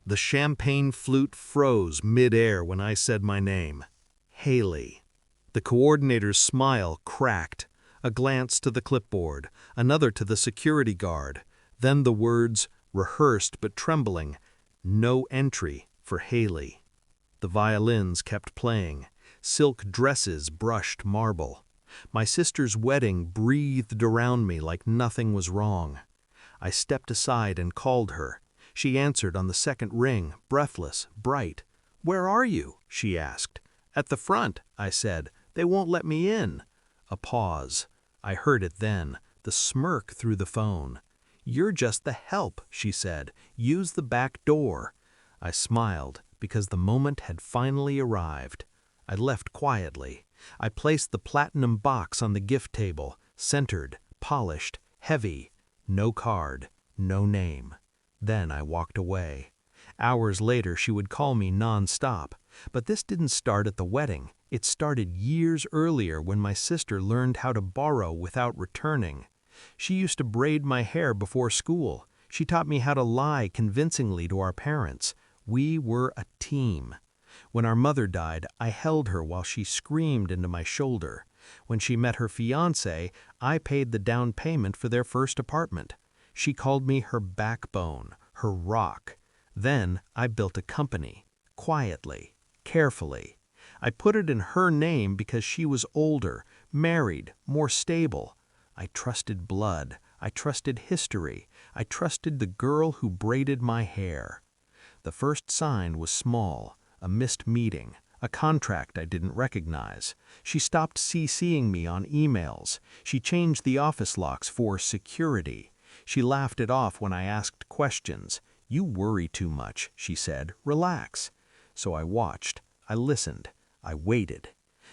The champagne flute froze mid-air when I said my name. Haley. The coordinator's smile cracked. A glance to the clipboard, another to the security guard, then the words, rehearsed but trembling, "No entry for Haley." The violins kept playing. Silk dresses brushed marble. My sister's wedding breathed around me like nothing was wrong. I stepped aside and called her. She answered on the second ring, breathless, bright. "Where are you?" she asked. "At the front," I said. "They won't let me in." A pause. I heard it then, the smirk through the phone. "You're just the help," she said. "Use the back door." I smiled because the moment had finally arrived. I left quietly. I placed the platinum box on the gift table, centered, polished, heavy. No card, no name. Then I walked away. Hours later she would call me nonstop. But this didn't start at the wedding. It started years earlier when my sister learned how to borrow without returning. She used to braid my hair before school. She taught me how to lie convincingly to our parents. We were a team. When our mother died, I held her while she screamed into my shoulder. When she met her fiancé, I paid the down payment for their first apartment. She called me her backbone, her rock. Then I built a company, quietly, carefully. I put it in her name because she was older, married, more stable. I trusted blood. I trusted history. I trusted the girl who braided my hair. The first sign was small, a missed meeting, a contract I didn't recognize. She stopped CCing me on emails. She changed the office locks for security. She laughed it off when I asked questions. "You worry too much," she said. "Relax." So I watched. I listened. I waited.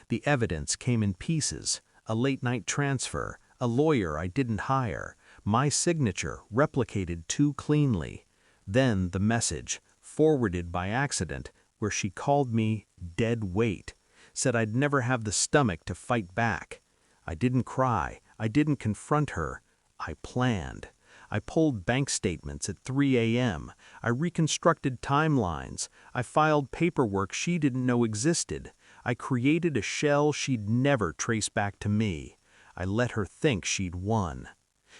The evidence came in pieces. A late-night transfer, a lawyer I didn't hire, my signature replicated too cleanly. Then the message, forwarded by accident, where she called me dead weight, said I'd never have the stomach to fight back. I didn't cry. I didn't confront her. I planned. I pulled bank statements at 3 a.m. I reconstructed timelines. I filed paperwork she didn't know existed. I created a shell she'd never trace back to me. I let her think she'd won.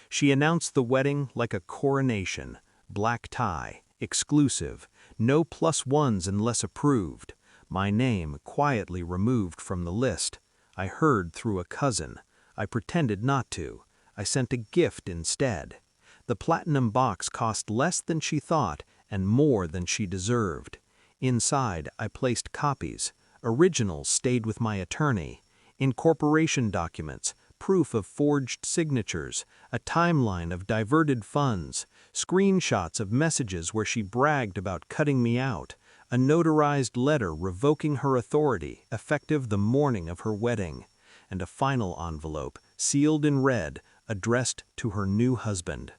She announced the wedding like a coronation. Black tie, exclusive, no +1s unless approved. My name quietly removed from the list. I heard through a cousin. I pretended not to. I sent a gift instead. The platinum box cost less than she thought and more than she deserved. Inside, I placed copies. Originals stayed with my attorney. Incorporation documents, proof of forged signatures, a timeline of diverted funds, screenshots of messages where she bragged about cutting me out, a notarized letter revoking her authority, effective the morning of her wedding, and a final envelope, sealed in red, addressed to her new husband.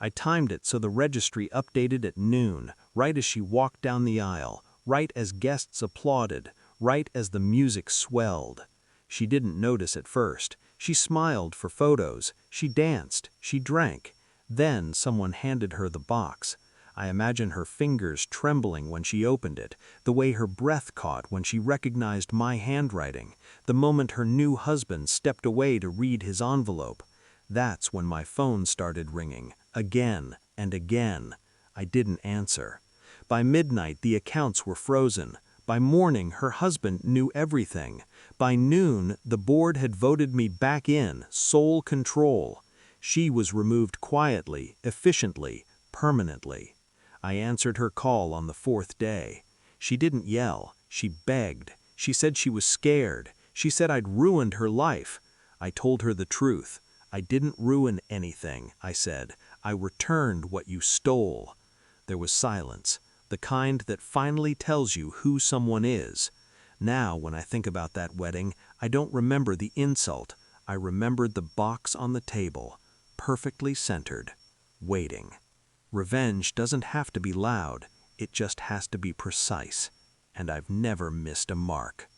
I timed it so the registry updated at noon, right as she walked down the aisle, right as guests applauded, right as the music swelled. She didn't notice at first. She smiled for photos. She danced. She drank. Then someone handed her the box. I imagine her fingers trembling when she opened it, the way her breath caught when she recognized my handwriting, the moment her new husband stepped away to read his envelope. That's when my phone started ringing, again and again. I didn't answer. By midnight, the accounts were frozen. By morning, her husband knew everything. By noon, the board had voted me back in, sole control. She was removed quietly, efficiently, permanently. I answered her call on the 4th day. She didn't yell. She begged. She said she was scared. She said I'd ruined her life. I told her the truth. I didn't ruin anything, I said. I returned what you stole. There was silence, the kind that finally tells you who someone is. Now, when I think about that wedding, I don't remember the insult. I remembered the box on the table, perfectly centered, waiting. Revenge doesn't have to be loud, it just has to be precise. And I've never missed a mark.